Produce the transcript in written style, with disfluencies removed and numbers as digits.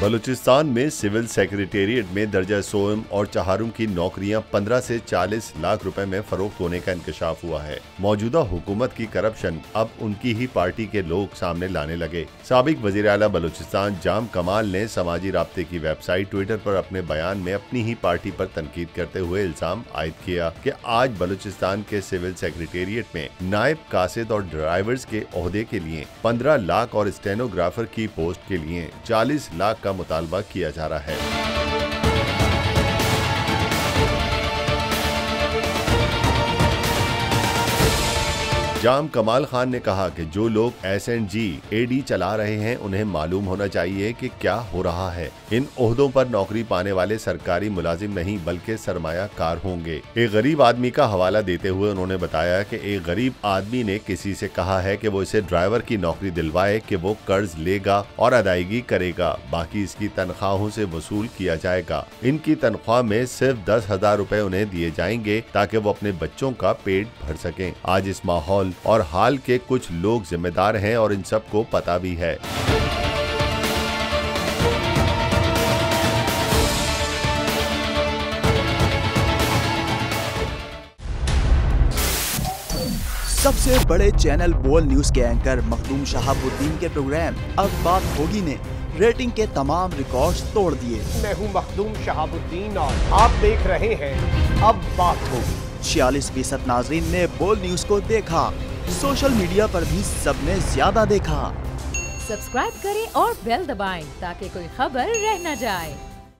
बलूचिस्तान में civil secretariat में दर्जा सोम और चहारुम की नौकरियां 15 से 40 लाख रुपए में फरोख्त होने का इंकशाफ हुआ है। मौजूदा हुकूमत की करप्शन अब उनकी ही पार्टी के लोग सामने लाने लगे। साबिक वजीर आला बलूचिस्तान जाम कमाल ने समाजी राब्ते की वेबसाइट ट्विटर पर अपने बयान में अपनी ही पार्टी पर तनकीद करते हुए इल्जाम आयद किया कि आज बलूचिस्तान के सिविल सेक्रेटेरिएट में नायब कासिद और ड्राइवर्स के ओहदे के लिए 15 लाख और स्टेनोग्राफर की पोस्ट के लिए 40 लाख का मुतालबा किया जा रहा है। जाम कमाल खान ने कहा कि जो लोग SNG AD चला रहे हैं उन्हें मालूम होना चाहिए कि क्या हो रहा है। इन ओहदों पर नौकरी पाने वाले सरकारी मुलाजिम नहीं बल्कि सरमायाकार होंगे। एक गरीब आदमी का हवाला देते हुए उन्होंने बताया कि एक गरीब आदमी ने किसी से कहा है कि वो इसे ड्राइवर की नौकरी दिलवाए कि वो कर्ज लेगा और अदायगी करेगा, बाकी इसकी तनख्वाहों से वसूल किया जाएगा। इनकी तनख्वाह में सिर्फ 10,000 रुपए उन्हें दिए जाएंगे ताकि वो अपने बच्चों का पेट भर सकें। आज इस माहौल और हाल के कुछ लोग जिम्मेदार हैं और इन सबको पता भी है। सबसे बड़े चैनल बोल न्यूज के एंकर मखदूम शहाबुद्दीन के प्रोग्राम अब बात होगी ने रेटिंग के तमाम रिकॉर्ड्स तोड़ दिए। मैं हूं मखदूम शहाबुद्दीन और आप देख रहे हैं अब बात होगी। 46% नाजरीन ने बोल न्यूज को देखा। सोशल मीडिया पर भी सबने ज्यादा देखा। सब्सक्राइब करें और बेल दबाएं ताकि कोई खबर रह न जाए।